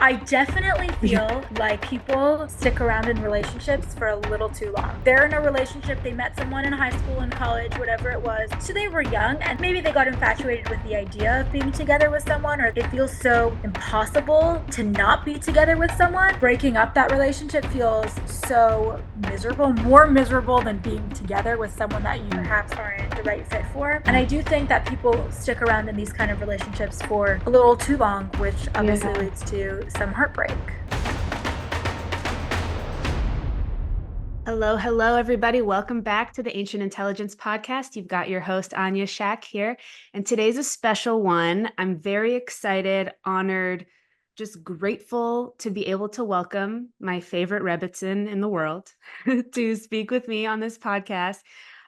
I definitely feel like people stick around in relationships for a little too long. They're in a relationship, they met someone in high school, in college, whatever it was. So they were young and maybe they got infatuated with the idea of being together with someone, or it feels so impossible to not be together with someone. Breaking up that relationship feels so miserable, more miserable than being together with someone that you perhaps aren't the right fit for. And I do think that people stick around in these kind of relationships for a little too long, which obviously leads to some heartbreak. Hello, everybody. Welcome back to the Ancient Intelligence Podcast. You've got your host, Anya Shack here. And today's a special one. I'm very excited, honored, just grateful to be able to welcome my favorite Rebbetzin in the world to speak with me on this podcast.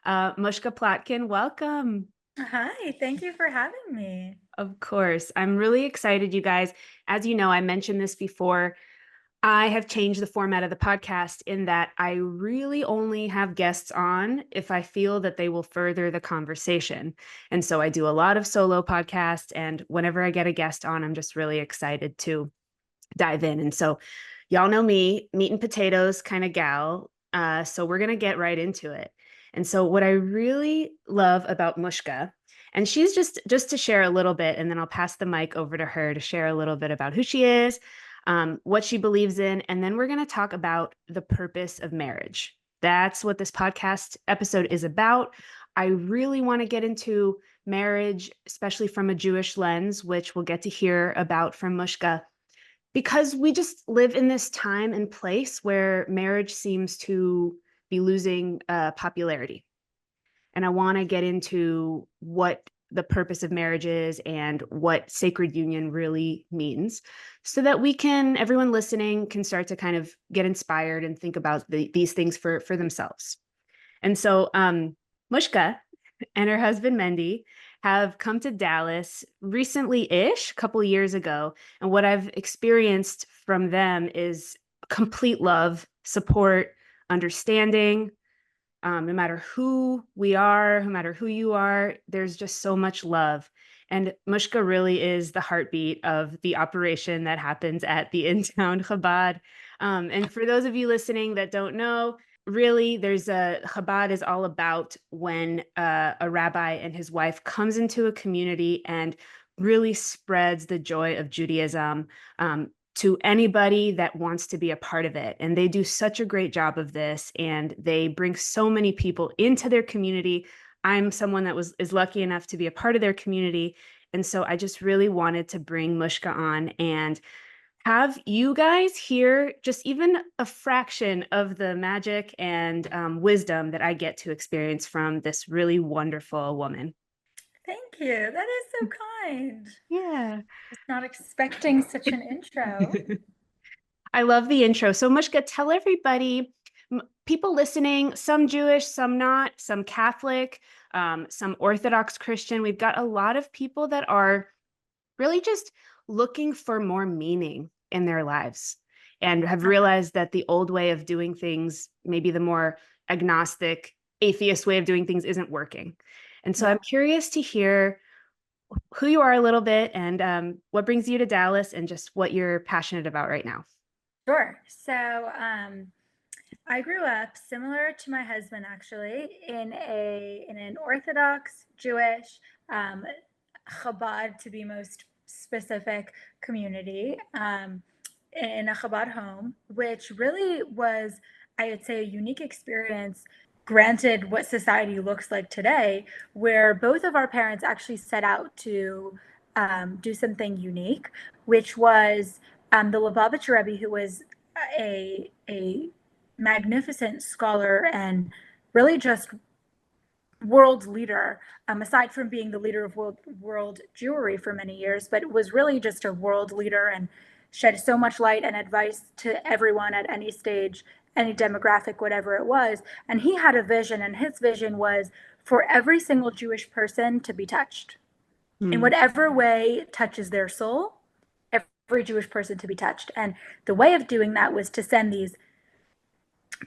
Mushka Plotkin, welcome. Hi, thank you for having me. Of course. I'm really excited, you guys. As you know, I mentioned this before. I have changed the format of the podcast in that I really only have guests on if I feel that they will further the conversation. And so I do a lot of solo podcasts, and whenever I get a guest on, I'm just really excited to dive in. And so y'all know me, meat and potatoes kind of gal. So we're going to get right into it. And so what I really love about Mushka, and she's just to share a little bit, and then I'll pass the mic over to her to share a little bit about who she is, what she believes in, and then we're going to talk about the purpose of marriage. That's what this podcast episode is about. I really want to get into marriage, especially from a Jewish lens, which we'll get to hear about from Mushka, because we just live in this time and place where marriage seems to be losing popularity. And I want to get into what the purpose of marriage is and what sacred union really means, so that everyone listening can start to kind of get inspired and think about these things for themselves. And so Mushka and her husband Mendy have come to Dallas recently-ish, a couple of years ago. And what I've experienced from them is complete love, support, understanding. No matter who we are, no matter who you are, there's just so much love. And Mushka really is the heartbeat of the operation that happens at the in-town Chabad. And for those of you listening that don't know, really, Chabad is all about when a rabbi and his wife comes into a community and really spreads the joy of Judaism to anybody that wants to be a part of it. And they do such a great job of this, and they bring so many people into their community. I'm someone that is lucky enough to be a part of their community. And so I just really wanted to bring Mushka on and have you guys hear just even a fraction of the magic and wisdom that I get to experience from this really wonderful woman. Thank you. That is so kind. Yeah. I was not expecting such an intro. I love the intro. So Mushka, tell everybody, people listening, some Jewish, some not, some Catholic, some Orthodox Christian. We've got a lot of people that are really just looking for more meaning in their lives and have realized that the old way of doing things, maybe the more agnostic, atheist way of doing things, isn't working. And so I'm curious to hear who you are a little bit, and what brings you to Dallas, and just what you're passionate about right now. Sure. So I grew up similar to my husband, actually, in an Orthodox Jewish Chabad, to be most specific, community, in a Chabad home, which really was, I would say, a unique experience. Granted, what society looks like today, where both of our parents actually set out to do something unique, which was the Lubavitcher Rebbe, who was a magnificent scholar and really just world leader, aside from being the leader of world Jewry for many years, but was really just a world leader and shed so much light and advice to everyone at any stage, any demographic, whatever it was. And he had a vision, and his vision was for every single Jewish person to be touched in whatever way touches their soul, every Jewish person to be touched. And the way of doing that was to send these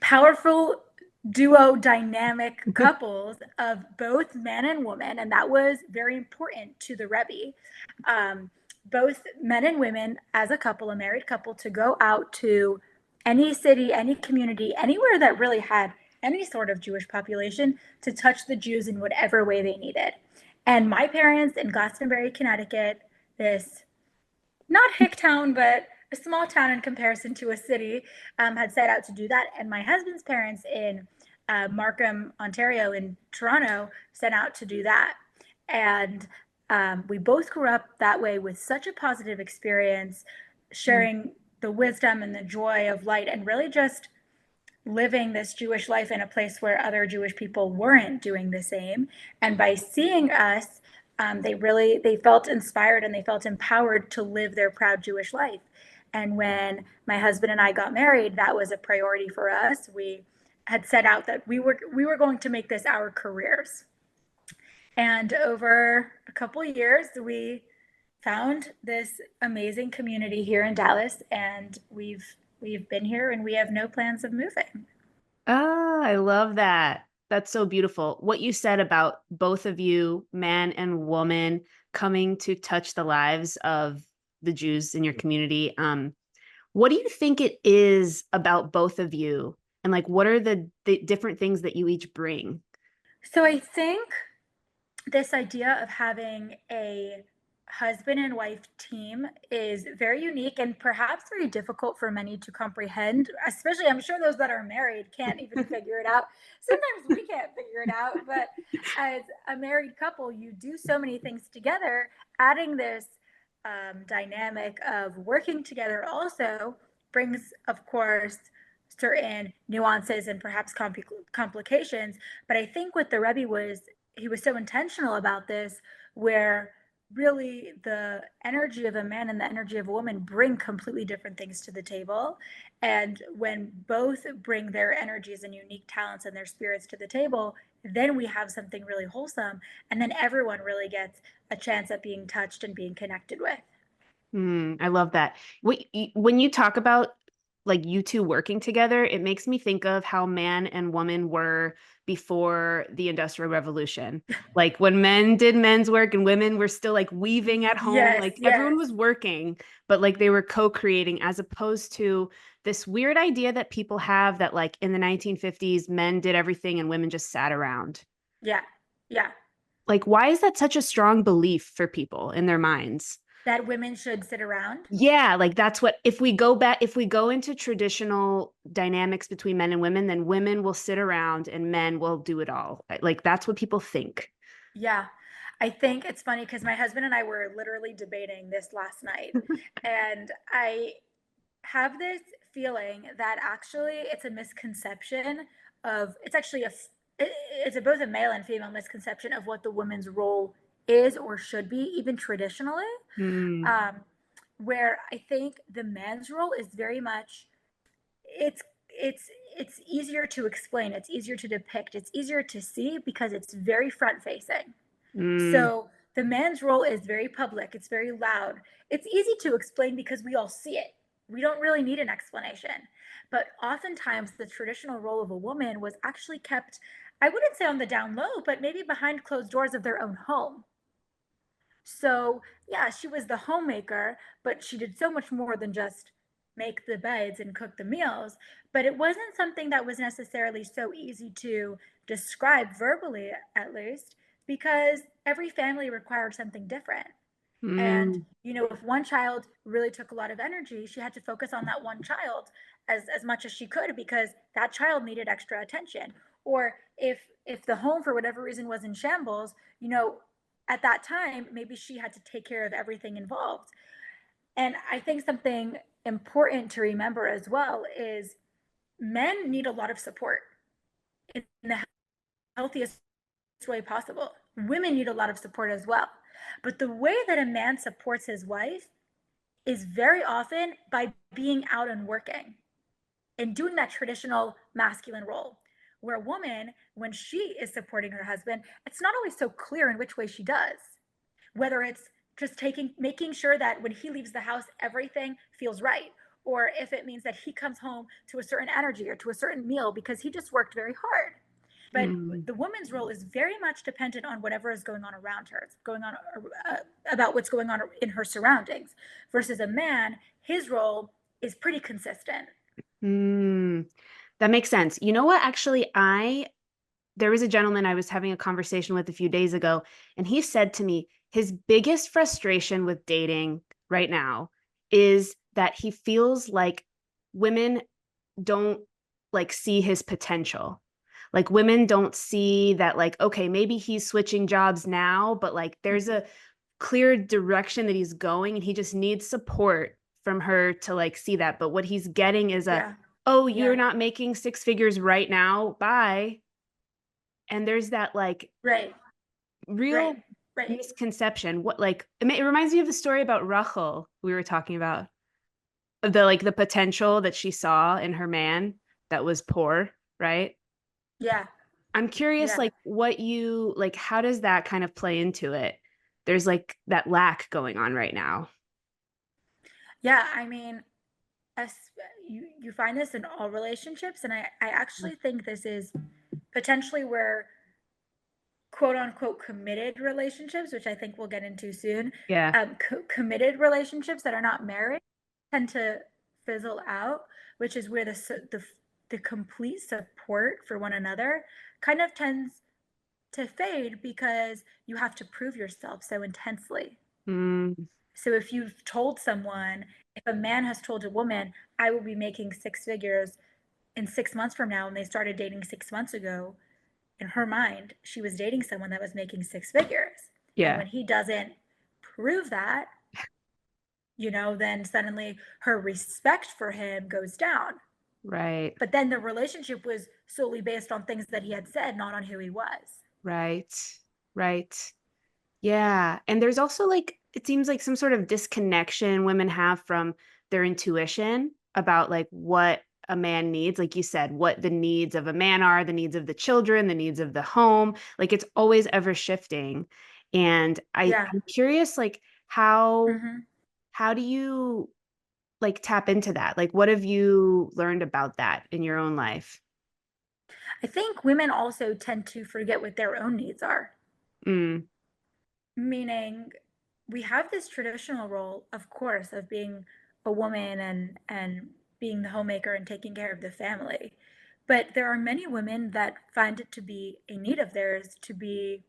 powerful duo dynamic couples of both man and woman, and that was very important to the Rebbe. both men and women as a couple, a married couple, to go out to any city, any community, anywhere that really had any sort of Jewish population to touch the Jews in whatever way they needed. And my parents in Glastonbury, Connecticut, this not hick town, but a small town in comparison to a city, had set out to do that. And my husband's parents in Markham, Ontario, in Toronto, set out to do that. And we both grew up that way with such a positive experience, sharing the wisdom and the joy of light, and really just living this Jewish life in a place where other Jewish people weren't doing the same. And by seeing us, they felt inspired and they felt empowered to live their proud Jewish life. And when my husband and I got married, that was a priority for us. We had set out that we were going to make this our careers. And over a couple years, we found this amazing community here in Dallas, and we've been here and we have no plans of moving. Oh, I love that. That's so beautiful. What you said about both of you, man and woman, coming to touch the lives of the Jews in your community. What do you think it is about both of you? And like, what are the different things that you each bring? So I think this idea of having a husband and wife team is very unique and perhaps very difficult for many to comprehend, especially I'm sure those that are married can't even figure it out. Sometimes we can't figure it out, but as a married couple, you do so many things together. Adding this dynamic of working together also brings, of course, certain nuances and perhaps complications. But I think what the Rebbe was, he was so intentional about this, where really the energy of a man and the energy of a woman bring completely different things to the table. And when both bring their energies and unique talents and their spirits to the table, then we have something really wholesome. And then everyone really gets a chance at being touched and being connected with. I love that. When you talk about like you two working together, it makes me think of how man and woman were before the Industrial Revolution. Like when men did men's work and women were still like weaving at home, Yes, like everyone yes. was working, but like they were co-creating as opposed to this weird idea that people have that like in the 1950s, men did everything and women just sat around. Yeah, yeah. Like, why is that such a strong belief for people in their minds? That women should sit around. Yeah, like that's what if we go back, if we go into traditional dynamics between men and women, then women will sit around and men will do it all. Like that's what people think. Yeah. I think it's funny because my husband and I were literally debating this last night. And I have this feeling that actually it's a misconception of, it's actually it's a, both a male and female misconception of what the woman's role is or should be, even traditionally. Mm, Um, where I think the man's role is very much, it's it's easier to explain, it's easier to depict, it's easier to see because it's very front facing. mm, So the man's role is very public, it's very loud. It's easy to explain because we all see it. We don't really need an explanation. But oftentimes the traditional role of a woman was actually kept, I wouldn't say on the down low, but maybe behind closed doors of their own home. So, yeah, she was the homemaker, but she did so much more than just make the beds and cook the meals. But it wasn't something that was necessarily so easy to describe verbally, at least, because every family required something different. And, mm, if one child really took a lot of energy, she had to focus on that one child as much as she could because that child needed extra attention. Or if the home for whatever reason was in shambles, at that time, maybe she had to take care of everything involved. And I think something important to remember as well is men need a lot of support in the healthiest way possible. Women need a lot of support as well. But the way that a man supports his wife is very often by being out and working and doing that traditional masculine role. Where a woman, when she is supporting her husband, it's not always so clear in which way she does. Whether it's just making sure that when he leaves the house, everything feels right. Or if it means that he comes home to a certain energy or to a certain meal because he just worked very hard. But Mm. the woman's role is very much dependent on whatever is going on around her. It's going on about what's going on in her surroundings. Versus a man, his role is pretty consistent. Mm. That makes sense. You know what? Actually, there was a gentleman I was having a conversation with a few days ago, and he said to me his biggest frustration with dating right now is that he feels like women don't like see his potential. Like women don't see that, like, okay, maybe he's switching jobs now, but like there's a clear direction that he's going and he just needs support from her to like see that. But what he's getting is Yeah. oh, you're Yeah. not making six figures right now. Bye. And there's that like Right. Right. real Right. misconception. What like it reminds me of the story about Rachel we were talking about. The like the potential that she saw in her man that was poor, right? Yeah. I'm curious, Yeah. like what you like, how does that kind of play into it? There's like that lack going on right now. Yeah. I mean, as you find this in all relationships, and I actually think this is potentially where quote unquote committed relationships, which I think we'll get into soon, Yeah. committed relationships that are not married tend to fizzle out, which is where the complete support for one another kind of tends to fade because you have to prove yourself so intensely. Mm, So if you've told someone, if a man has told a woman, I will be making six figures in 6 months from now, and they started dating 6 months ago, in her mind, she was dating someone that was making six figures. And yeah. when he doesn't prove that, then suddenly her respect for him goes down. Right. But then the relationship was solely based on things that he had said, not on who he was. Right. Right. Yeah. And there's also like, it seems like some sort of disconnection women have from their intuition about like what a man needs. Like you said, what the needs of a man are, the needs of the children, the needs of the home. Like it's always ever shifting. And Yeah. I'm curious, like Mm-hmm. how do you like tap into that? Like what have you learned about that in your own life? I think women also tend to forget what their own needs are, Mm, meaning we have this traditional role, of course, of being a woman and being the homemaker and taking care of the family. But there are many women that find it to be a need of theirs to be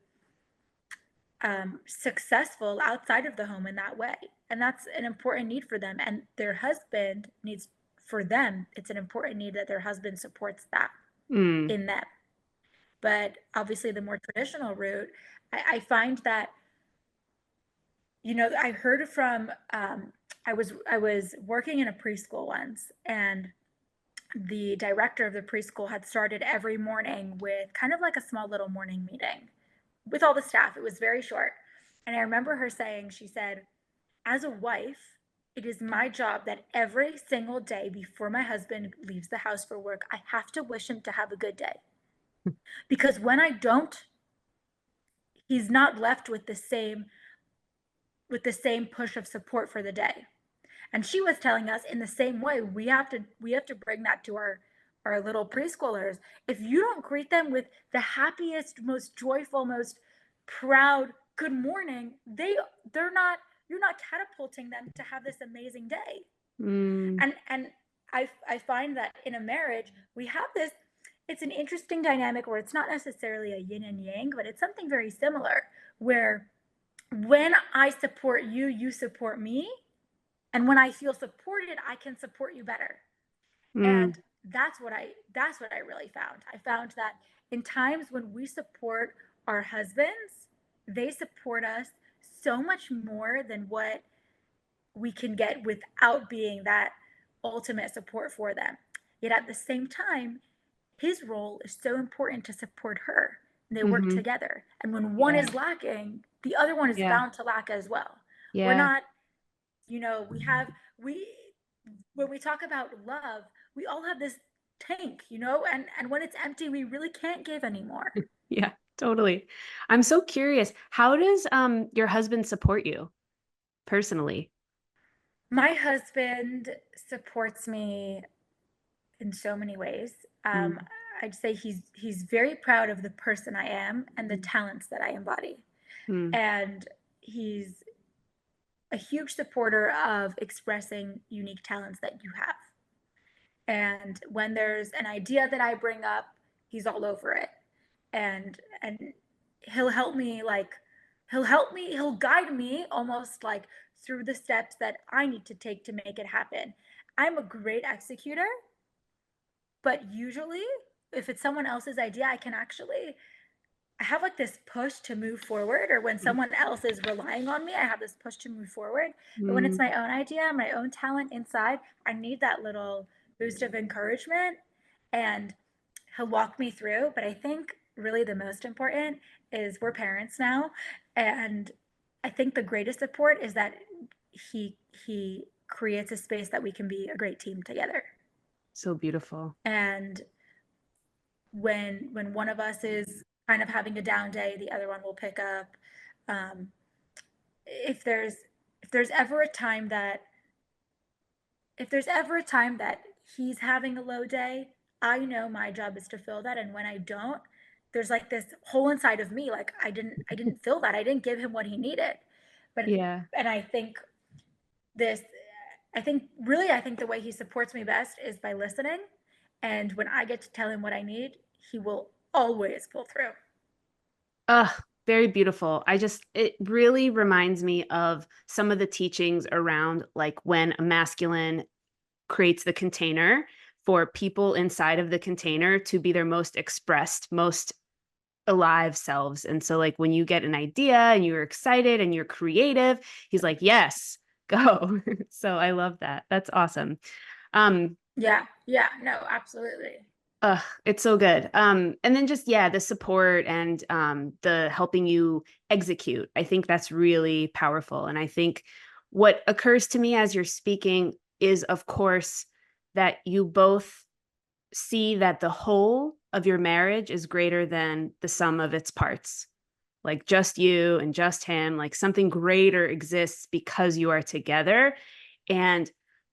successful outside of the home in that way. And that's an important need for them. And their husband needs, for them, it's an important need that their husband supports that mm, in them. But obviously, the more traditional route, I find that, I heard from, I was working in a preschool once, and the director of the preschool had started every morning with kind of like a small little morning meeting with all the staff. It was very short. And I remember her saying, she said, as a wife, it is my job that every single day before my husband leaves the house for work, I have to wish him to have a good day. Because when I don't, he's not left with the same push of support for the day. And she was telling us in the same way, we have to bring that to our little preschoolers. If you don't greet them with the happiest, most joyful, most proud good morning, they're not you're not catapulting them to have this amazing day. mm, And I find that in a marriage, we have this, it's an interesting dynamic where it's not necessarily a yin and yang, but it's something very similar where when I support you, you support me, and when I feel supported, I can support you better. mm, And that's what I really found. I found that in times when we support our husbands, they support us so much more than what we can get without being that ultimate support for them. Yet at the same time, his role is so important to support her. They work mm-hmm. together. And when one Yeah. is lacking, the other one is Yeah. bound to lack as well. We're Yeah. not, we when we talk about love, we all have this tank, and when it's empty, we really can't give anymore. Yeah, totally. I'm so curious. How does your husband support you personally? My husband supports me in so many ways. Mm, I'd say he's very proud of the person I am and the talents that I embody. Mm. And he's a huge supporter of expressing unique talents that you have. And when there's an idea that I bring up, he's all over it. And he'll help me like he'll guide me almost like through the steps that I need to take to make it happen. I'm a great executor, but usually if it's someone else's idea, I have like this push to move forward, or when someone else is relying on me, I have this push to move forward. But when it's Mm. my own idea, my own talent inside, I need that little boost of encouragement, and he'll walk me through. But I think really the most important is we're parents now, and I think the greatest support is that he creates a space that we can be a great team together. So beautiful. And when one of us is kind of having a down day, the other one will pick up. Um, if there's if there's ever a time that if there's ever a time that he's having a low day, I know my job is to fill that, and when I don't, there's like this hole inside of me, like I didn't fill that. I didn't give him what he needed. But Yeah. and this I think the way he supports me best is by listening. And when I get to tell him what I need, he will always pull through. Very beautiful. It really reminds me of some of the teachings around like when a masculine creates the container for people inside of the container to be their most expressed, most alive selves. And so, like, when you get an idea and you're excited and you're creative, he's like, yes, go. So I love that. That's awesome. Um, Yeah, yeah, no, absolutely. it's so good. And then just, yeah, the support and the helping you execute. I think that's really powerful. And I think what occurs to me as you're speaking is, of course, that you both see that the whole of your marriage is greater than the sum of its parts. Like just you and just him, like something greater exists because you are together. And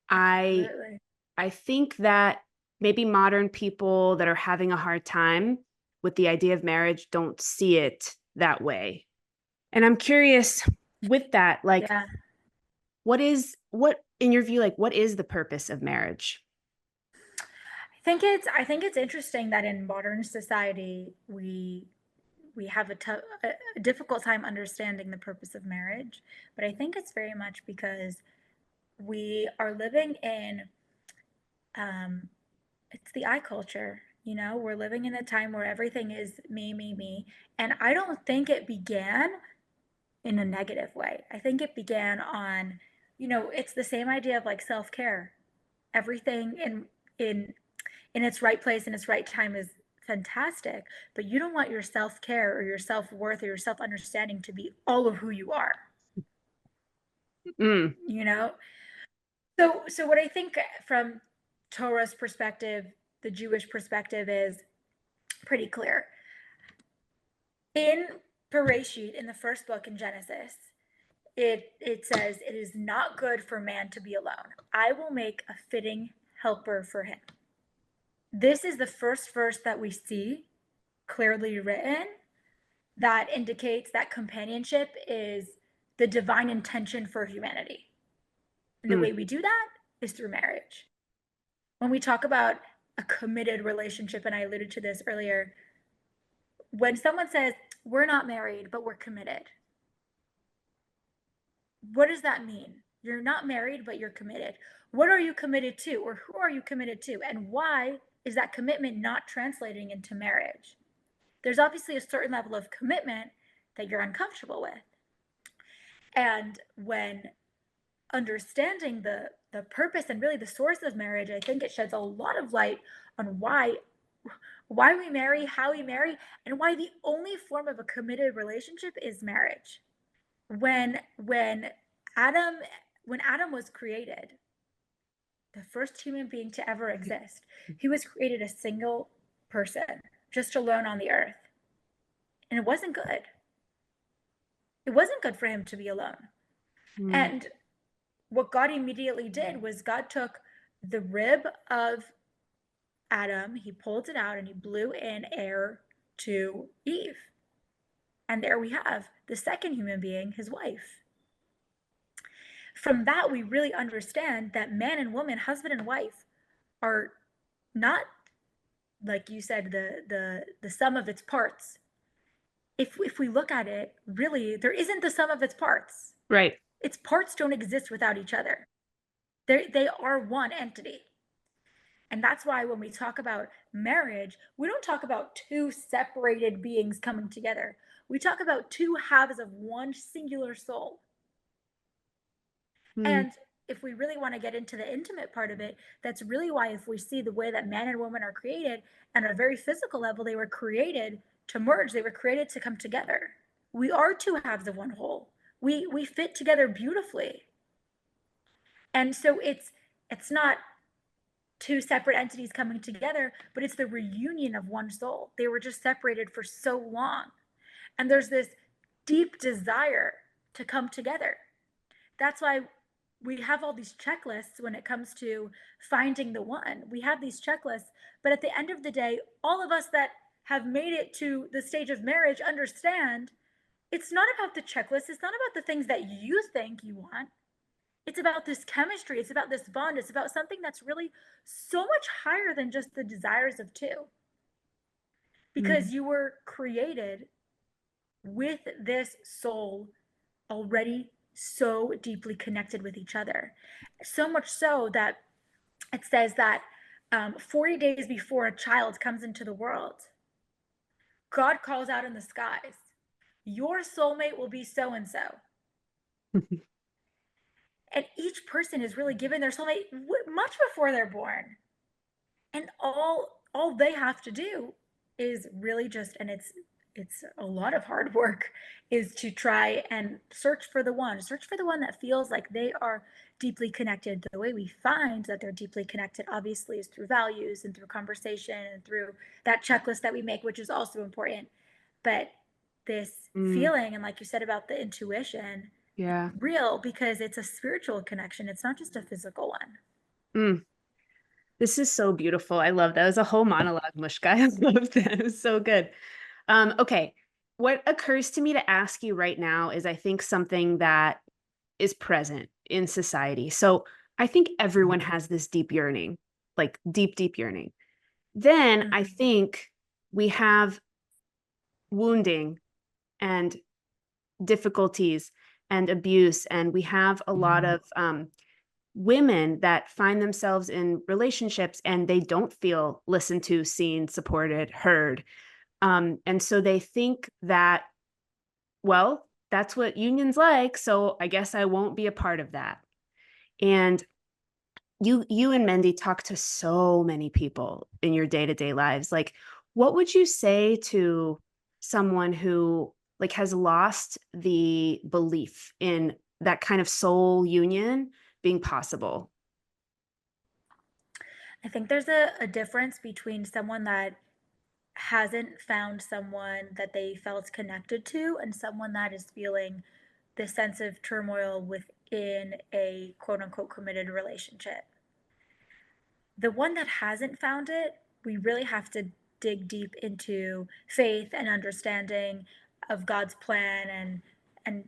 I Absolutely. I think that maybe modern people that are having a hard time with the idea of marriage don't see it that way. And I'm curious with that, like, Yeah. what in your view, like, what is the purpose of marriage? I think it's interesting that in modern society we have a difficult time understanding the purpose of marriage, but I think it's very much because we are living in um it's the I culture. We're living in a time where everything is me, me, me. And I don't think it began in a negative way. I think it began it's the same idea of like self-care. Everything in its right place and its right time is fantastic, but you don't want your self-care or your self-worth or your self-understanding to be all of who you are, Mm, you know? So what I think from Torah's perspective, the Jewish perspective is pretty clear. In Bereshit, in the first book in Genesis, it says, "It is not good for man to be alone. I will make a fitting helper for him." This is the first verse that we see clearly written that indicates that companionship is the divine intention for humanity. And the mm, way we do that is through marriage. When we talk about a committed relationship, and I alluded to this earlier, when someone says, "We're not married, but we're committed," what does that mean? You're not married, but you're committed. What are you committed to, or who are you committed to? And why is that commitment not translating into marriage? There's obviously a certain level of commitment that you're uncomfortable with. And when understanding the purpose and really the source of marriage, I think it sheds a lot of light on why we marry, how we marry, and why the only form of a committed relationship is marriage. When Adam when Adam was created, the first human being to ever exist, he was created a single person, just alone on the earth. And it wasn't good. It wasn't good for him to be alone. mm, And what God immediately did was God took the rib of Adam, he pulled it out and he blew in air to Eve. And there we have the second human being, his wife. From that, we really understand that man and woman, husband and wife, are not, like you said, the sum of its parts. If we look at it, really, there isn't the sum of its parts. Right. Its parts don't exist without each other. They are one entity. And that's why when we talk about marriage, we don't talk about two separated beings coming together. We talk about two halves of one singular soul. Mm. And if we really want to get into the intimate part of it, that's really why, if we see the way that man and woman are created, and on a very physical level, they were created to merge, they were created to come together. We are two halves of one whole. We fit together beautifully. And so it's not two separate entities coming together, but it's the reunion of one soul. They were just separated for so long. And there's this deep desire to come together. That's why we have all these checklists when it comes to finding the one. We have these checklists, but at the end of the day, all of us that have made it to the stage of marriage understand it's not about the checklist. It's not about the things that you think you want. It's about this chemistry. It's about this bond. It's about something that's really so much higher than just the desires of two. Because you were created with this soul already so deeply connected with each other. So much so that it says that 40 days before a child comes into the world, God calls out in the skies, your soulmate will be so and so. And each person is really given their soulmate much before they're born. And all they have to do is really just, and it's a lot of hard work, is to try and search for the one that feels like they are deeply connected. The way we find that they're deeply connected, obviously, is through values and through conversation and through that checklist that we make, which is also important. But this feeling, and like you said about the intuition, Yeah. real, because it's a spiritual connection. It's not just a physical one. Mm. This is so beautiful. I love that. It was a whole monologue, Mushka. I love that. It was so good. Okay. What occurs to me to ask you right now is, I think, something that is present in society. So I think everyone has this deep yearning, like deep, deep yearning. Then I think we have wounding and difficulties and abuse, and we have a lot of women that find themselves in relationships and they don't feel listened to, seen, supported, heard. And so they think that, well, that's what union's like, so I guess I won't be a part of that. And you and Mendy talk to so many people in your day-to-day lives. Like, what would you say to someone who, like, has lost the belief in that kind of soul union being possible? I think there's a difference between someone that hasn't found someone that they felt connected to and someone that is feeling this sense of turmoil within a quote unquote committed relationship. The one that hasn't found it, we really have to dig deep into faith and understanding of God's plan, and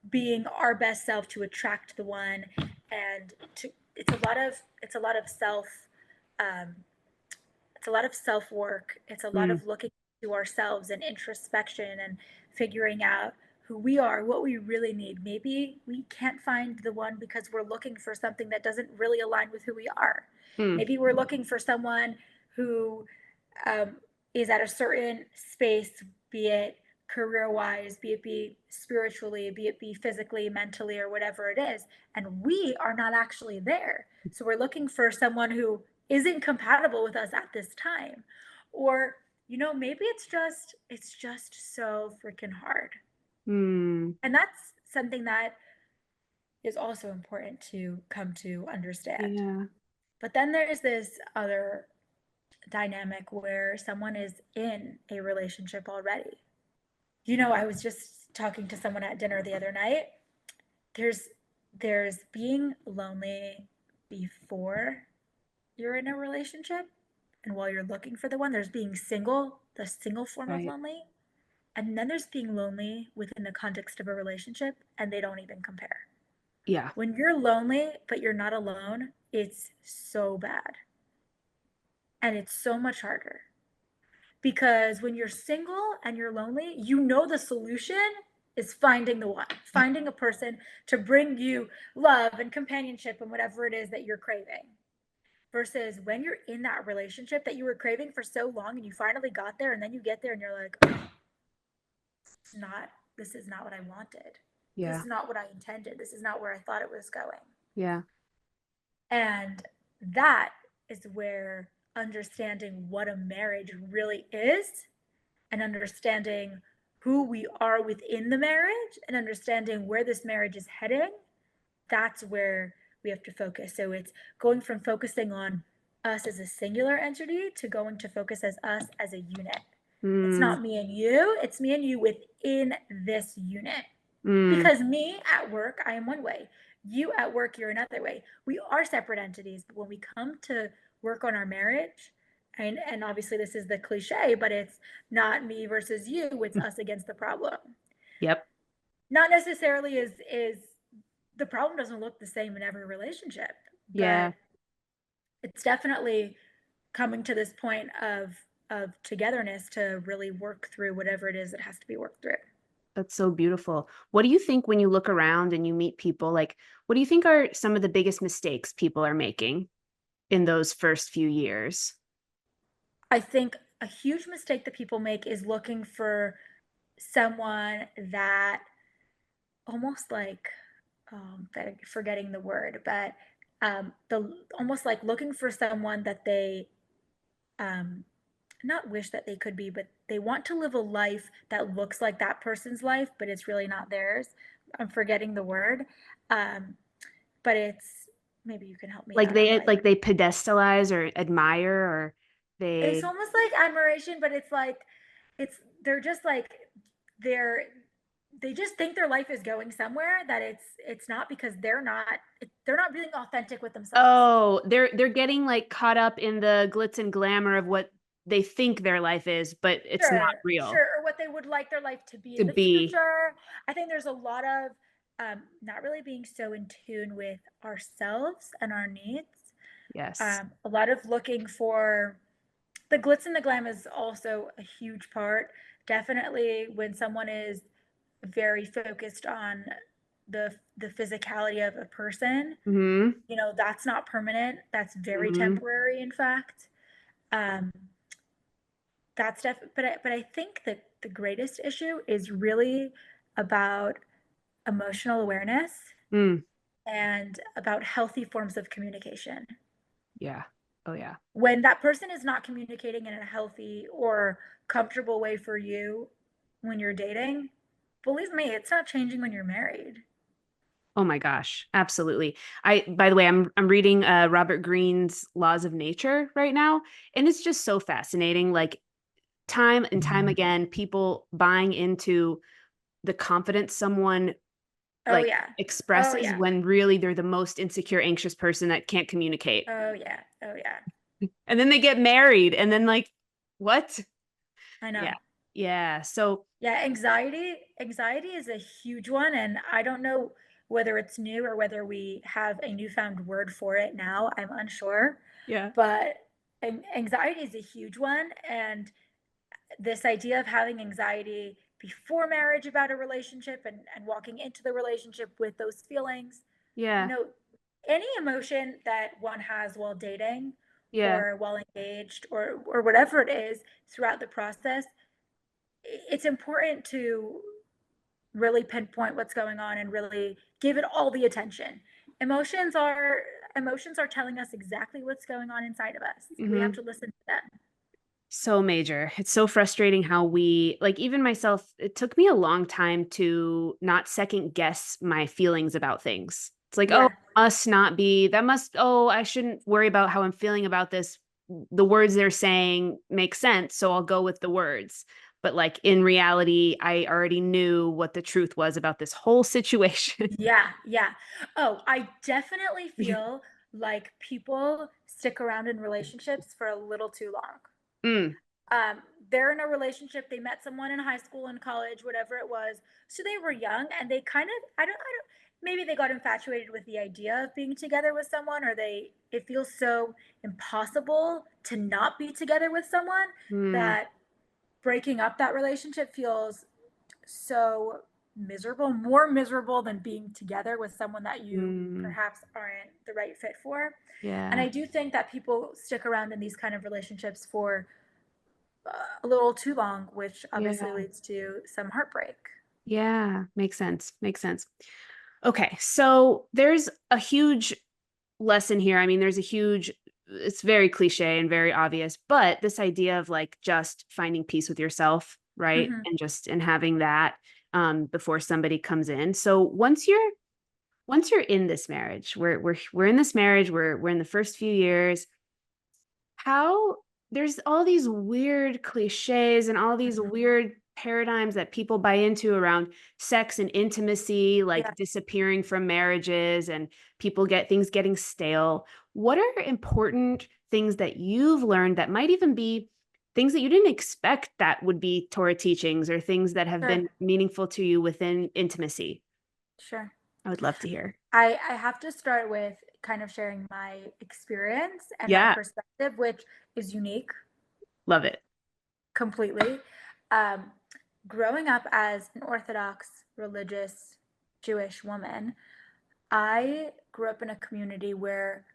being our best self to attract the one. And to it's a lot of self um, it's a lot of self work. It's a lot Mm, of looking to ourselves and introspection and figuring out who we are, what we really need. Maybe we can't find the one because we're looking for something that doesn't really align with who we are. mm, Maybe we're looking for someone who um, is at a certain space, be it career wise, be it be spiritually, be it be physically, mentally, or whatever it is. And we are not actually there. So we're looking for someone who isn't compatible with us at this time. Or, maybe it's just so freaking hard. mm, And that's something that is also important to come to understand. yeah. But then there's this other dynamic where someone is in a relationship already. I was just talking to someone at dinner the other night. There's being lonely before you're in a relationship, And while you're looking for the one, there's being single, the single form of Right. lonely. And then there's being lonely within the context of a relationship, and they don't even compare. Yeah. When you're lonely, but you're not alone, it's so bad. And it's so much harder. Because when you're single and you're lonely, you know the solution is finding the one, finding a person to bring you love and companionship and whatever it is that you're craving. Versus when you're in that relationship that you were craving for so long and you finally got there and then you get there and you're like, oh, not this is not what I wanted. This Yeah. is not what I intended. This is not where I thought it was going. Yeah. And that is where understanding what a marriage really is and understanding who we are within the marriage and understanding where this marriage is heading, that's where we have to focus. So it's going from focusing on us as a singular entity to going to focus as us as a unit. It's Mm, not me and you, it's me and you within this unit. mm. Because me at work, I am one way. You at work, you're another way. We are separate entities, but when we come to work on our marriage, and obviously this is the cliche, but it's not me versus you, it's us against the problem. Yep. Not necessarily is the problem doesn't look the same in every relationship, Yeah. but it's definitely coming to this point of togetherness to really work through whatever it is that has to be worked through. That's so beautiful. What do you think when you look around and you meet people? Like, what do you think are some of the biggest mistakes people are making in those first few years? I think a huge mistake that people make is looking for someone that almost like forgetting the word, but the almost like looking for someone that they um, not wish that they could be, but they want to live a life that looks like that person's life, but it's really not theirs. I'm forgetting the word, um, but it's maybe you can help me out on like Like they pedestalize or admire or it's they almost like admiration, but it's like it's they're just like they're they just think their life is going somewhere that it's not because they're not being authentic with themselves. oh, they're getting like caught up in the glitz and glamour of what they think their life is, but it's not real Sure, or what they would like their life to be to in the be. future. I think there's a lot of not really being so in tune with ourselves and our needs. Yes. A lot of looking for the glitz and the glam is also a huge part. Definitely when someone is very focused on the physicality of a person, Hmm. you know, that's not permanent. That's very Hmm. temporary, in fact. Um, that's but I think that the greatest issue is really about emotional awareness Mm. and about healthy forms of communication. Yeah. Oh yeah. When that person is not communicating in a healthy or comfortable way for you when you're dating, believe me, it's not changing when you're married. Oh my gosh, absolutely. I by the way, I'm reading Robert Greene's Laws of Nature right now, and it's just so fascinating. Like time and time again, people buying into the confidence someone Oh like yeah. Oh expresses yeah. when really they're the most insecure, anxious person that can't communicate. Oh yeah. Oh yeah. And then they get married, and then like, what? I Yeah. know. Yeah. So Yeah, anxiety is a huge one, and I don't know whether it's new or whether we have a newfound word for it now. I'm unsure, yeah. but anxiety is a huge one, and this idea of having anxiety before marriage about a relationship and walking into the relationship with those feelings, you Yeah. know, any emotion that one has while dating Yeah. or while engaged or whatever it is throughout the process, it's important to really pinpoint what's going on and really give it all the attention. Emotions are emotions are telling us exactly what's going on inside of us. We have Hmm. to listen to them. So major. It's so frustrating how we, like, even myself, it took me a long time to not second guess my feelings about things. It's like, oh, Yeah. must not be, that must, oh, I shouldn't worry about how I'm feeling about this. The words they're saying make sense. So I'll go with the words. But like in reality, I already knew what the truth was about this whole situation. Yeah, yeah. Oh, I definitely feel like people stick around in relationships for a little too long. Mm, They're in a relationship. They met someone in high school and college, whatever it was. So they were young, and they kind of, maybe they got infatuated with the idea of being together with someone, or it feels so impossible to not be together with someone mm, that breaking up that relationship feels so miserable, more miserable than being together with someone that you mm, perhaps aren't the right fit for. And yeah. I do think that people stick around in these kind of relationships for a little too long, which obviously Yeah. leads to some heartbreak. Yeah. Makes sense. Makes sense. Okay. So there's a huge lesson here. I mean, it's very cliche and very obvious, but this idea of like just finding peace with yourself, right? Hmm. And having that before somebody comes in. So once you're in this marriage, we're in this marriage, we're in the first few years, how there's all these weird cliches and all these Hmm. weird paradigms that people buy into around sex and intimacy, Yeah, like disappearing from marriages and people get things getting stale. What are important things that you've learned that might even be things that you didn't expect that would be Torah teachings or things that have sure, been meaningful to you within intimacy? sure. I would love to hear. I have to start with kind of sharing my experience and my Yeah, perspective, which is unique love it. completely. Um, Growing up as an Orthodox religious Jewish woman, I grew up in a community where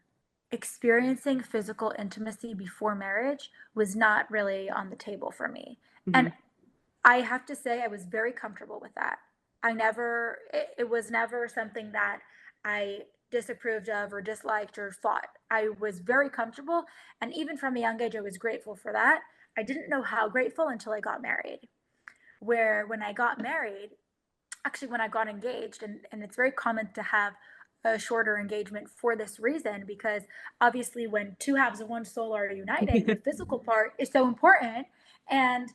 experiencing physical intimacy before marriage was not really on the table for me. Hmm. And I have to say, I was very comfortable with that. It was never something that I disapproved of or disliked or fought. I was very comfortable. And even from a young age, I was grateful for that. I didn't know how grateful until I got married. Where when I got married, actually, when I got engaged, and it's very common to have a shorter engagement for this reason, because obviously, when two halves of one soul are uniting, the physical part is so important. And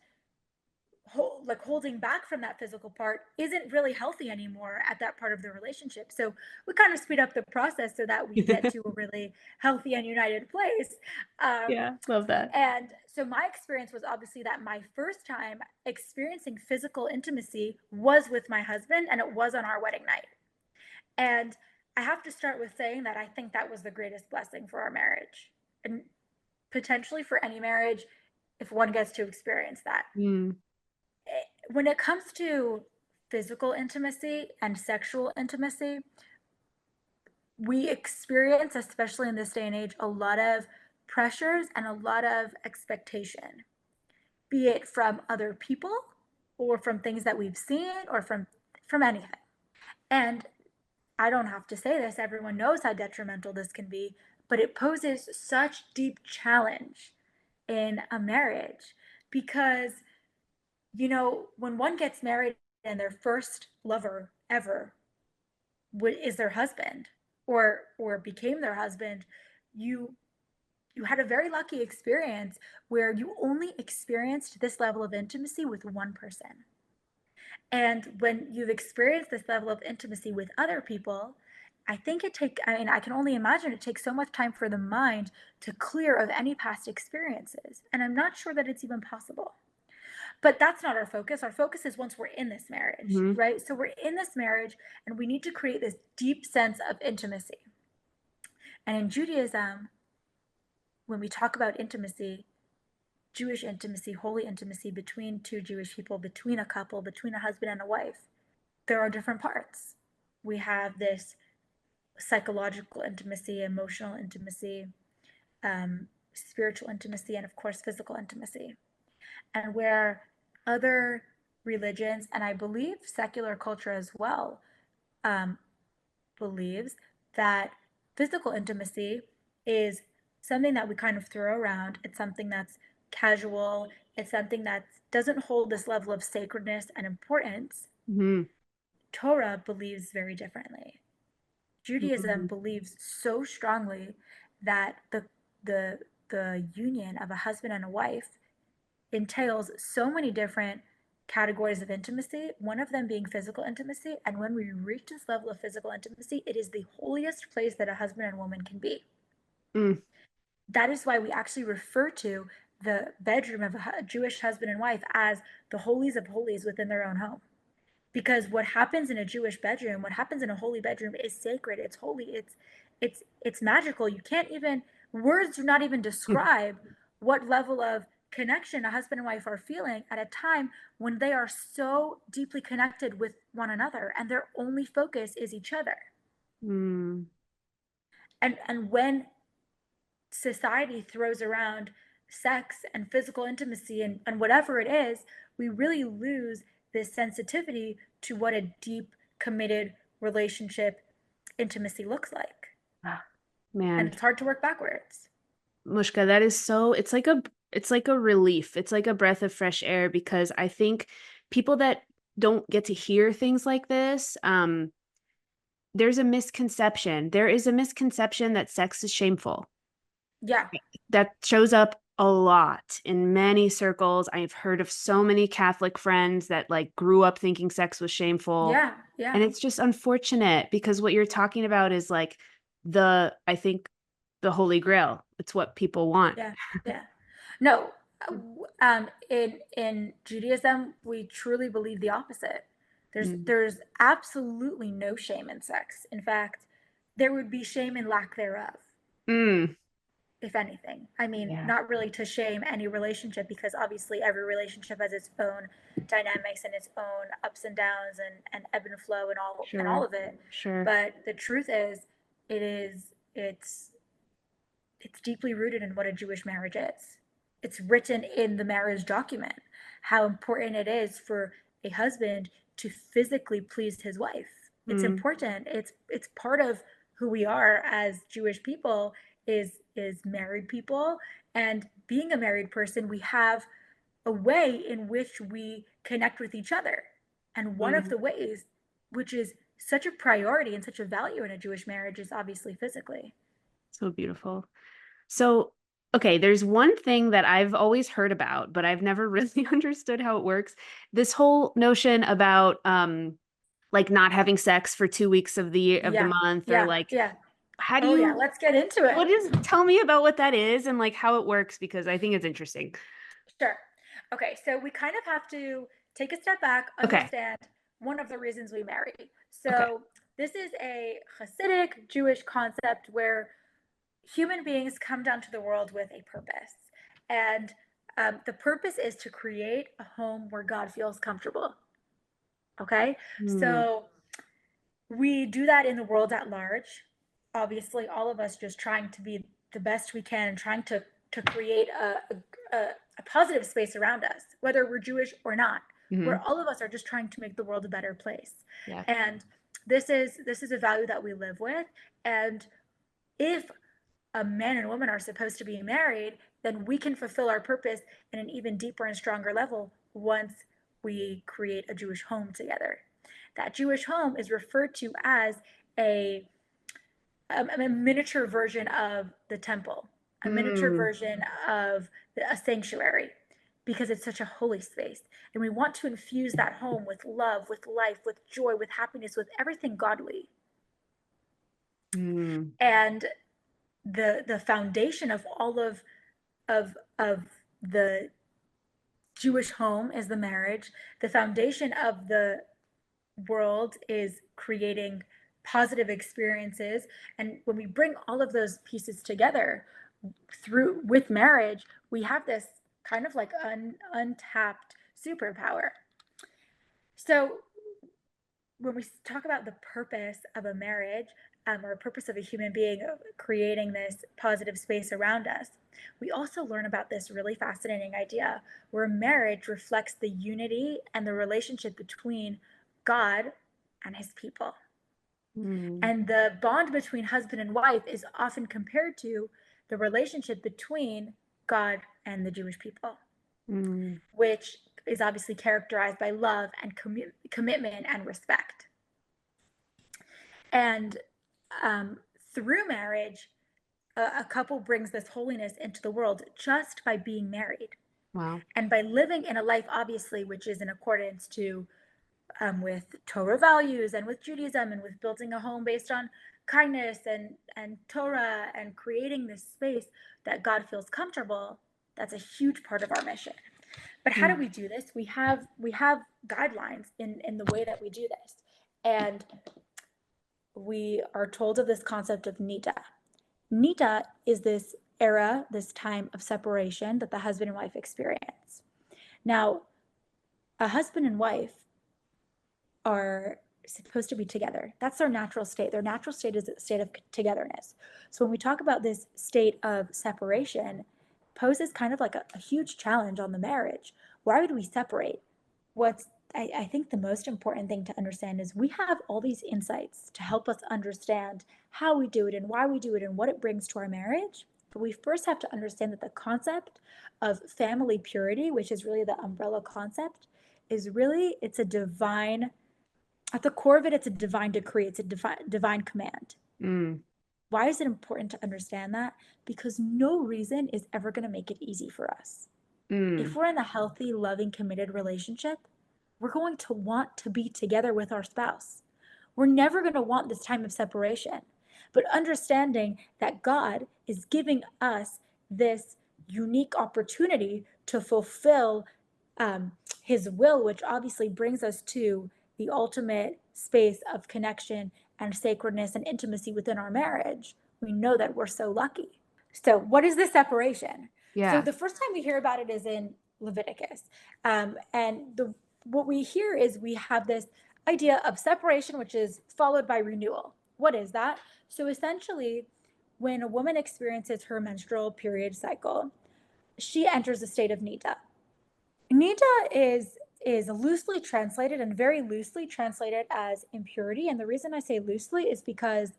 like holding back from that physical part isn't really healthy anymore at that part of the relationship. So we kind of speed up the process so that we get to a really healthy and united place. Um, Yeah, love that. and so my experience was obviously that my first time experiencing physical intimacy was with my husband, and it was on our wedding night. And I have to start with saying that I think that was the greatest blessing for our marriage, and potentially for any marriage if one gets to experience that. Mm, When it comes to physical intimacy and sexual intimacy, we experience, especially in this day and age, a lot of pressures and a lot of expectation, be it from other people or from things that we've seen or from anything. And I don't have to say this, everyone knows how detrimental this can be, but it poses such deep challenge in a marriage because when one gets married and their first lover ever is their husband or became their husband, you you had a very lucky experience where you only experienced this level of intimacy with one person. And when you've experienced this level of intimacy with other people, I mean, I can only imagine it takes so much time for the mind to clear of any past experiences. And I'm not sure that it's even possible. But that's not our focus. Our focus is once we're in this marriage, mhm, right? So we're in this marriage and we need to create this deep sense of intimacy. And in Judaism, when we talk about intimacy, Jewish intimacy, holy intimacy between two Jewish people, between a couple, between a husband and a wife, there are different parts. We have this psychological intimacy, emotional intimacy, spiritual intimacy, and of course, physical intimacy. And where other religions, and I believe secular culture as well, um, believes that physical intimacy is something that we kind of throw around. It's something that's casual. It's something that doesn't hold this level of sacredness and importance. mhm, Torah believes very differently. Judaism mhm, believes so strongly that the union of a husband and a wife entails so many different categories of intimacy, one of them being physical intimacy. And when we reach this level of physical intimacy, it is the holiest place that a husband and woman can be. Mm. That is why we actually refer to the bedroom of a Jewish husband and wife as the holies of holies within their own home. Because what happens in a Jewish bedroom, what happens in a holy bedroom is sacred, it's holy, it's magical. You can't even, words do not even describe what level of connection a husband and wife are feeling at a time when they are so deeply connected with one another and their only focus is each other. Mm. And when society throws around sex and physical intimacy and whatever it is, we really lose this sensitivity to what a deep, committed relationship intimacy looks like. And Man, it's hard to work backwards. Mushka, that is so, it's like a relief. It's like a breath of fresh air because I think people that don't get to hear things like this, there's a misconception. There is a misconception that sex is shameful. Yeah. That shows up a lot in many circles. I've heard of so many Catholic friends that like grew up thinking sex was shameful. Yeah. And Yeah. it's just unfortunate because what you're talking about is like I think the Holy Grail. It's what people want. Yeah. Yeah. No, in Judaism, we truly believe the opposite. Mm. There's absolutely no shame in sex. In fact, there would be shame in lack thereof, Mm. if anything. I mean, Yeah, not really to shame any relationship because obviously every relationship has its own dynamics and its own ups and downs and ebb and flow and all sure. of it. Sure. But the truth is, it is it's deeply rooted in what a Jewish marriage is. It's written in the marriage document how important it is for a husband to physically please his wife. It's Mm. important. It's part of who we are as Jewish people is married people, and being a married person, we have a way in which we connect with each other. And one of Mm. the ways, which is such a priority and such a value in a Jewish marriage, is obviously physically. So beautiful. So, okay, there's one thing that I've always heard about, but I've never really understood how it works. This whole notion about like not having sex for 2 weeks of the Yeah, month or yeah, like yeah. how do Oh yeah, you let's get into it. what is tell me about what that is and like how it works because I think it's interesting. Sure. Okay, so we kind of have to take a step back, Okay. understand one of the reasons we marry. Okay. So this is a Hasidic Jewish concept where human beings come down to the world with a purpose. And the purpose is to create a home where God feels comfortable. Okay, Mm. so we do that in the world at large. Obviously, all of us just trying to be the best we can and trying to create a positive space around us, whether we're Jewish or not, where Hmm. all of us are just trying to make the world a better place. Yeah. And this is a value that we live with. And if a man and woman are supposed to be married, then we can fulfill our purpose in an even deeper and stronger level once we create a Jewish home together. That Jewish home is referred to as a, a miniature version of the temple, a miniature Mm. version of a sanctuary, because it's such a holy space. And we want to infuse that home with love, with life, with joy, with happiness, with everything godly. Mm. And the foundation of all of the Jewish home is the marriage. The foundation of the world is creating positive experiences. And when we bring all of those pieces together through with marriage, we have this kind of like untapped superpower. So when we talk about the purpose of a marriage, or a purpose of a human being creating this positive space around us, we also learn about this really fascinating idea where marriage reflects the unity and the relationship between God and his people. Mm. And the bond between husband and wife is often compared to the relationship between God and the Jewish people, Mm. which is obviously characterized by love and commitment and respect. And um, through marriage, a couple brings this holiness into the world just by being married. Wow. And by living in a life, obviously, which is in accordance to with Torah values and with Judaism and with building a home based on kindness and Torah and creating this space that God feels comfortable, that's a huge part of our mission. But how do we do this? We have guidelines in the way that we do this. And we are told of this concept of nida. Nida is this era, this time of separation that the husband and wife experience. Now, a husband and wife are supposed to be together. That's their natural state. Their natural state is a state of togetherness. So when we talk about this state of separation, poses kind of like a huge challenge on the marriage. Why would we separate? What's I think the most important thing to understand is we have all these insights to help us understand how we do it and why we do it and what it brings to our marriage. But we first have to understand that the concept of family purity, which is really the umbrella concept, is really, it's a divine, at the core of it, it's a divine decree, it's a divine command. Why is it important to understand that? Because no reason is ever going to make it easy for us. If we're in a healthy, loving, committed relationship, we're going to want to be together with our spouse. We're never going to want this time of separation. But understanding that God is giving us this unique opportunity to fulfill his will, which obviously brings us to the ultimate space of connection and sacredness and intimacy within our marriage, we know that we're so lucky. So what is the separation? Yeah. So the first time we hear about it is in Leviticus. What we hear is we have this idea of separation, which is followed by renewal. What is that? So essentially, when a woman experiences her menstrual period cycle, she enters a state of nida. Nida is loosely translated and very loosely translated as impurity. And the reason I say loosely is because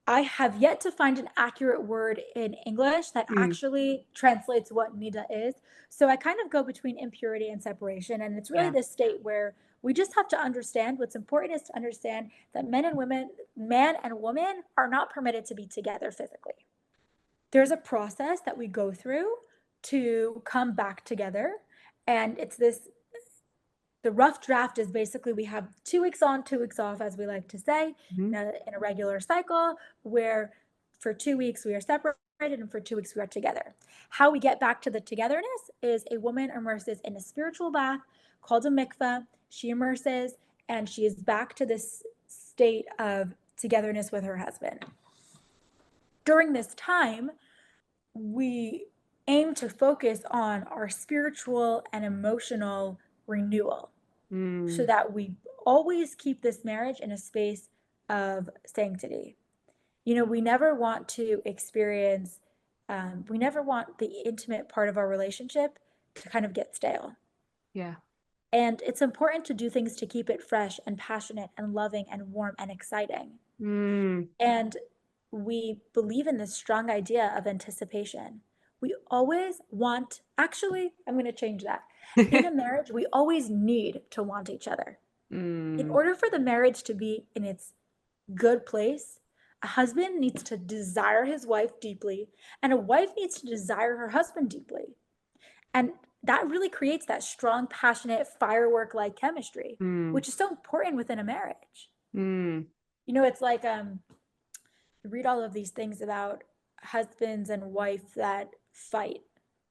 I have yet to find an accurate word in English that actually translates what nida is. So I kind of go between impurity and separation. And it's really this state where we just have to understand, what's important is to understand that man and woman are not permitted to be together physically. There's a process that we go through to come back together. And it's this, the rough draft is basically we have 2 weeks on, 2 weeks off, as we like to say, in a regular cycle, where for 2 weeks we are separated and for 2 weeks we are together. How we get back to the togetherness is a woman immerses in a spiritual bath called a mikveh. She immerses and she is back to this state of togetherness with her husband. During this time, we aim to focus on our spiritual and emotional renewal so that we always keep this marriage in a space of sanctity. You know, we never want to experience, we never want the intimate part of our relationship to kind of get stale. Yeah. And it's important to do things to keep it fresh and passionate and loving and warm and exciting. And we believe in this strong idea of anticipation. We always want, actually, I'm going to change that. In a marriage, we always need to want each other. In order for the marriage to be in its good place, a husband needs to desire his wife deeply, and a wife needs to desire her husband deeply. And that really creates that strong, passionate, firework-like chemistry, which is so important within a marriage. You know, it's like you read all of these things about husbands and wife that fight.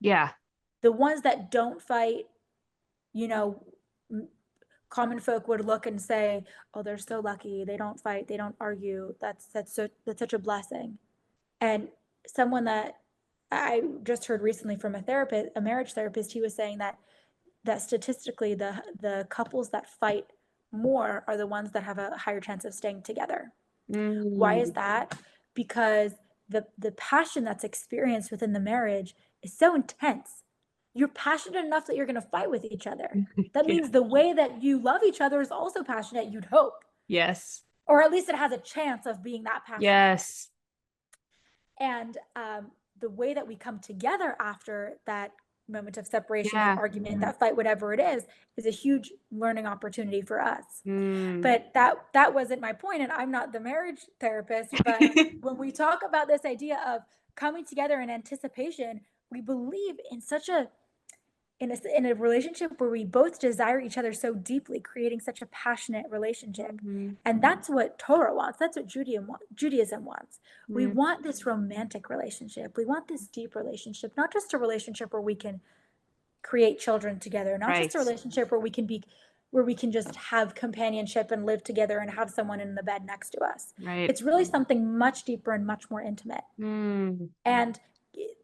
Yeah. The ones that don't fight, you know, common folk would look and say, "Oh, they're so lucky. They don't fight. They don't argue. That's such a blessing." And someone that I just heard recently from a therapist, a marriage therapist, he was saying that statistically, the couples that fight more are the ones that have a higher chance of staying together. Why is that? Because the passion that's experienced within the marriage is so intense. You're passionate enough that you're going to fight with each other. That means the way that you love each other is also passionate, you'd hope. Yes. Or at least it has a chance of being that passionate. Yes. And the way that we come together after that moment of separation, that argument, that fight, whatever it is a huge learning opportunity for us. But that wasn't my point, and I'm not the marriage therapist. But when we talk about this idea of coming together in anticipation, we believe in such a in a relationship where we both desire each other so deeply, creating such a passionate relationship. Mhm. And that's what Torah wants. That's what Judaism wants. We Mm. want this romantic relationship. We want this deep relationship, not just a relationship where we can create children together, not just a Right. relationship where we can just have companionship and live together and have someone in the bed next to us. Right. It's really something much deeper and much more intimate. Mm. And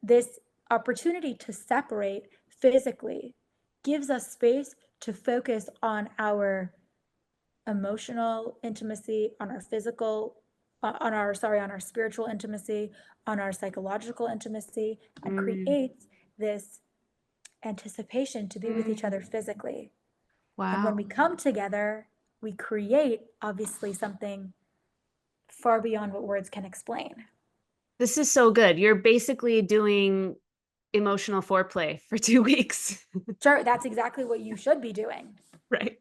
this opportunity to separate physically gives us space to focus on our emotional intimacy, on our physical, on our spiritual intimacy, on our psychological intimacy, and Mm. creates this anticipation to be with each other Mm. physically. And when Wow. we come together, we create obviously something far beyond what words can explain. This is so good. You're basically doing emotional foreplay for 2 weeks. Sure, that's exactly what you should be doing. Right.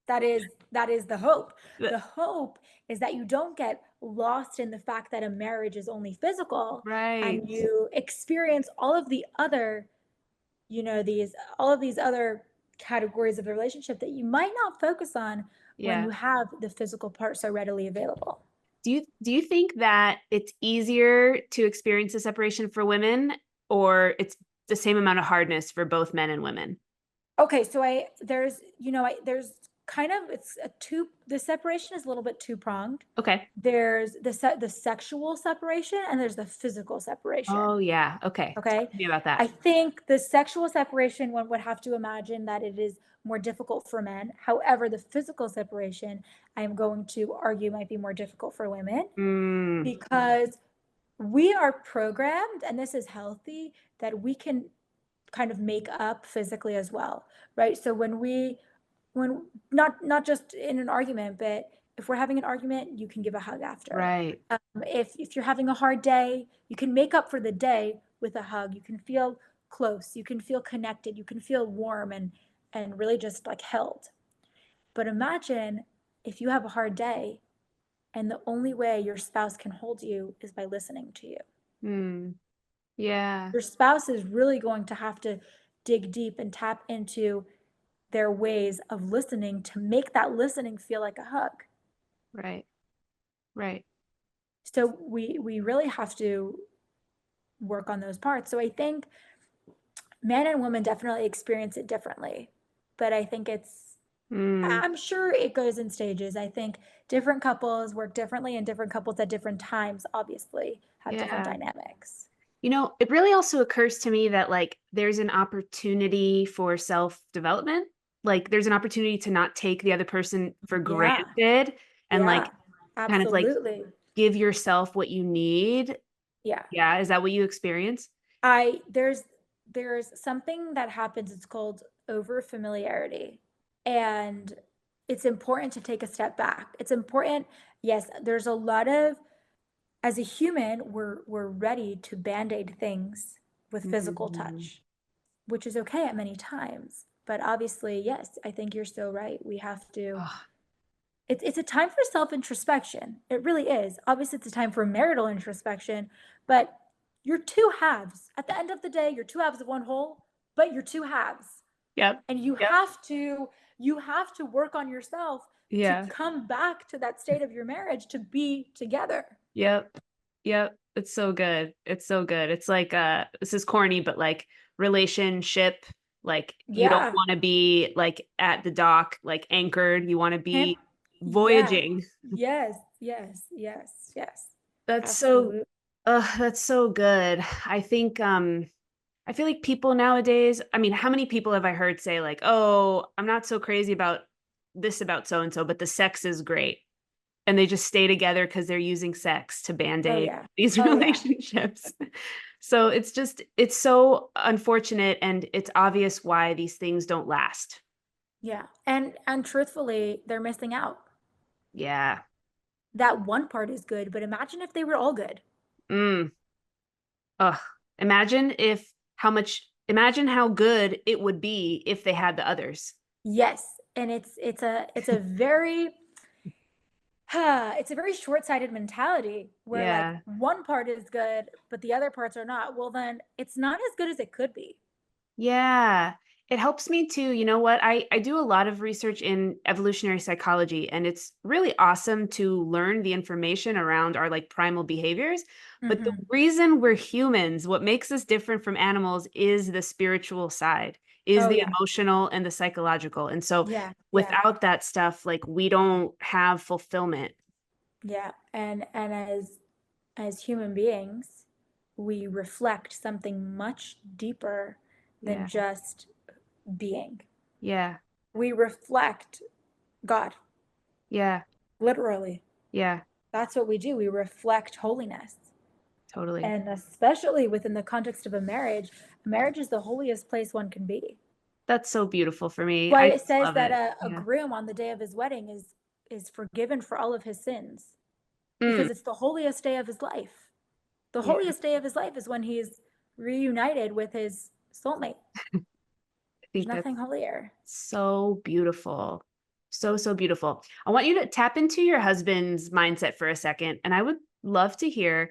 That is the hope. Th The hope is that you don't get lost in the fact that a marriage is only physical Right. and you experience all of the other, these all of these other categories of the relationship that you might not focus on when Yeah. you have the physical part so readily available. Do you think that it's easier to experience the separation for women, or it's the same amount of hardness for both men and women? Okay, so there's kind of it's a two the separation is a little bit two-pronged. Okay. There's the sexual separation and there's the physical separation. Oh, yeah. Okay. Okay. Talk to me about that. I think the sexual separation, one would have to imagine that it is more difficult for men. However, the physical separation, I am going to argue might be more difficult for women Mm. because we are programmed, and this is healthy, that we can kind of make up physically as well, right? So when not just in an argument, but if we're having an argument, you can give a hug after. Right. If you're having a hard day, you can make up for the day with a hug. You can feel close. You can feel connected. You can feel warm and really just like held. But imagine if you have a hard day and the only way your spouse can hold you is by listening to you. Mm. Yeah. Your spouse is really going to have to dig deep and tap into their ways of listening to make that listening feel like a hug. Right. Right. So we really have to work on those parts. So I think men and women definitely experience it differently, but I think Mm. I'm sure it goes in stages. I think different couples work differently and different couples at different times obviously have different Yeah. dynamics. It really also occurs to me that, like, there's an opportunity for self-development. Like, there's an opportunity to not take the other person for Yeah. granted and, Yeah. like, kind of, like, Absolutely. give yourself what you need. Yeah. Yeah, is that what you experience? I there's something that happens, it's called over familiarity. And it's important to take a step back. It's important, yes, there's a lot of as a human, we're ready to band-aid things with physical Mhm. touch, which is okay at many times. But obviously, yes, I think you're so right. We have to Ugh, it's a time for self-introspection. It really is. Obviously, it's a time for marital introspection, but you're two halves. At the end of the day, you're two halves of one whole, but you're two halves. yep, And yep, you have to work on yourself to yeah, come back to that state of your marriage to be together. yep, yep. It's so good. It's so good. It's like, this is corny, but, like, relationship, like, you don't Yeah. wanna be, like, at the dock, like, anchored, you wanna Him. be Yes. voyaging. Yes. Yes. Yes. Yes. That's so Absolutely. that's so good. I feel like people nowadays, I mean, how many people have I heard say, like, "Oh, I'm not so crazy about this about so and so, but the sex is great." And they just stay together because 'cause they're using sex to Oh Band-Aid yeah. these Oh yeah. relationships. So it's so unfortunate, and it's obvious why these things don't last. Yeah. And truthfully, they're missing out. Yeah. That one part is good, but imagine if they were all good. Mm. Ugh. Imagine how good it would be if they had the others. Yes. And it's a very It's a very short-sighted mentality where like Yeah. one part is good, but the other parts are not. Well, then it's not as good as it could be. Yeah. It helps me too. You know what? I do a lot of research in evolutionary psychology, and it's really awesome to learn the information around our like primal behaviors. But the Hmm. reason we're humans, what makes us different from animals is the spiritual side, is Oh the yeah. emotional and the psychological. And so Yeah. Yeah. without that stuff, like we don't have fulfillment. Yeah. And as human beings, we reflect something much deeper than Yeah. just being. Yeah. We reflect God, Yeah. literally. Yeah. That's what we do. We reflect holiness. Totally. And especially within the context of a marriage is the holiest place one can be. That's so beautiful for me. Why I it just says love that it. a Yeah. groom on the day of his wedding is forgiven for all of his sins Mm, because it's the holiest day of his life. The yeah. holiest day of his life is when he's reunited with his soulmate. I There's think that's nothing holier. so beautiful. So, so beautiful. I want you to tap into your husband's mindset for a second. And I would love to hear,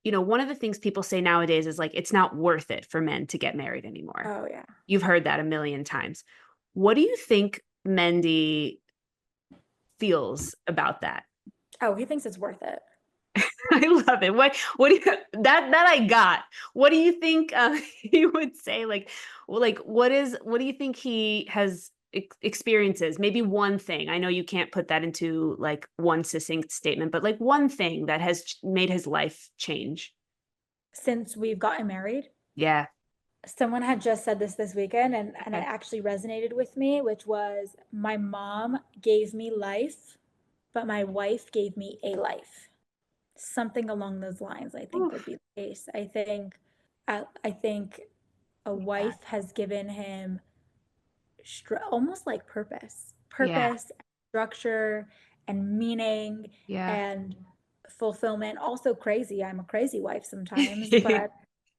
one of the things people say nowadays is like, it's not worth it for men to get married anymore. Oh yeah. You've heard that a million times. What do you think Mendy feels about that? Oh, he thinks it's worth it. I love it. What do you that I got? What do you think he would say? What do you think he has experiences? Maybe one thing. I know you can't put that into like one succinct statement, but like one thing that has made his life change. Since we've gotten married, Yeah. someone had just said this weekend, and it Okay. actually resonated with me, which was my mom gave me life, but my wife gave me a life. Something along those lines, I think would Oof, be the case. I think a yeah. wife has given him almost like Yeah. purpose, structure, and meaning Yeah. and fulfillment. Also crazy. I'm a crazy wife sometimes, but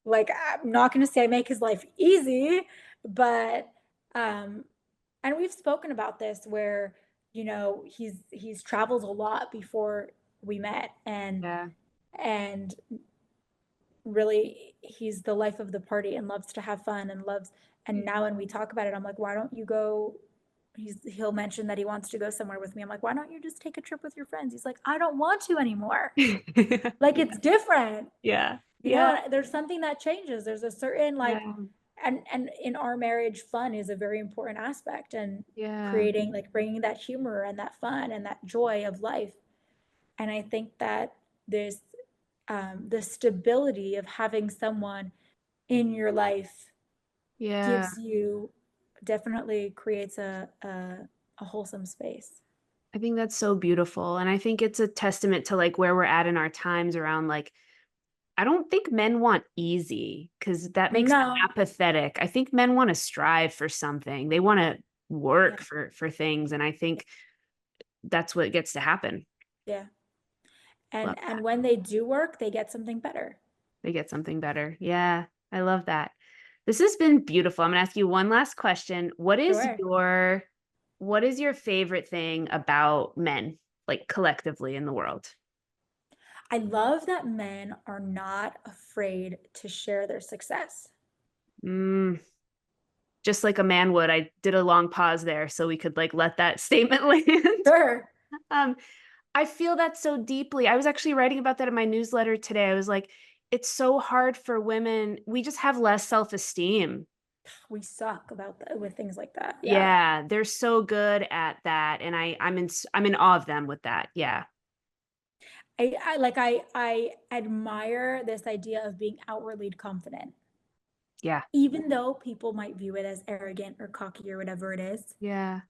like I'm not going to say I make his life easy, but um and we've spoken about this where he's traveled a lot before we met, Yeah. and really he's the life of the party and loves to have fun and loves. And now when we talk about it, I'm like, why don't you go? He'll mention that he wants to go somewhere with me. I'm like, why don't you just take a trip with your friends? He's like, I don't want to anymore. Like it's different, Yeah. Yeah. and there's something that changes. There's a certain like, Yeah. and in our marriage, fun is a very important aspect, and Yeah. creating like bringing that humor and that fun and that joy of life. And I think that this the stability of having someone in your life Yeah. gives you, definitely creates a wholesome space. I think that's so beautiful. And I think it's a testament to like where we're at in our times around like, I don't think men want easy because that makes them No. apathetic. I think men want to strive for something. They want to Yeah. work for things. And I think that's what gets to happen. Yeah. Love And that. when they do work, they get something better. They get something better. Yeah. I love that. This has been beautiful. I'm gonna ask you one last question. Sure. What is your favorite thing about men, like collectively in the world? I love that men are not afraid to share their success. Mm, just like a man would. I did a long pause there so we could like let that statement land. Sure. Um, I feel that so deeply. I was actually writing about that in my newsletter today. I was like, it's so hard for women. We just have less self-esteem. We suck about that with things like that. Yeah. Yeah, they're so good at that, and I'm in awe of them with that. Yeah, I admire this idea of being outwardly confident, yeah, even though people might view it as arrogant or cocky or whatever it is. yeah.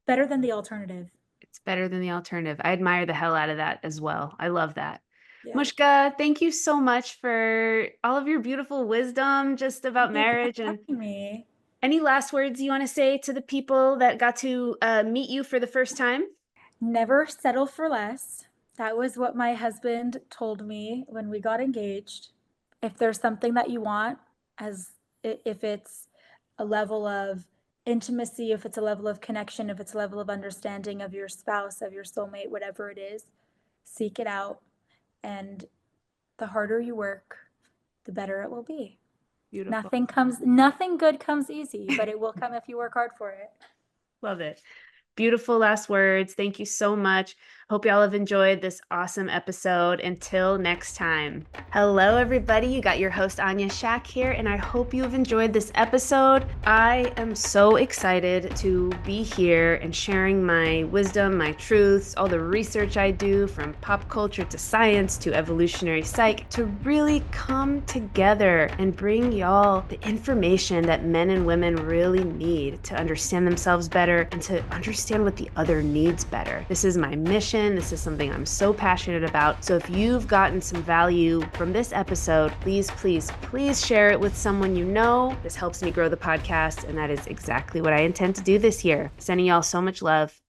Better than the alternative. It's better than the alternative. I admire the hell out of that as well. I love that. Yeah. Mushka, thank you so much for all of your beautiful wisdom just about Thank you for marriage. And having me. any last words you want to say to the people that got to meet you for the first time? Never settle for less. That was what my husband told me when we got engaged. If there's something that you want, as if it's a level of intimacy, if it's a level of connection, if it's a level of understanding of your spouse, of your soulmate, whatever it is, seek it out, and the harder you work, the better it will be. Beautiful. Nothing good comes easy, but it will come if you work hard for it. Love it. Beautiful last words. Thank you so much. Hope y'all have enjoyed this awesome episode. Until next time. Hello, everybody. You got your host, Anya Shack here, and I hope you've enjoyed this episode. I am so excited to be here and sharing my wisdom, my truths, all the research I do from pop culture to science to evolutionary psych to really come together and bring y'all the information that men and women really need to understand themselves better and to understand what the other needs better. This is my mission. This is something I'm so passionate about. So if you've gotten some value from this episode, please, please, please share it with someone you know. This helps me grow the podcast, and that is exactly what I intend to do this year. Sending y'all so much love.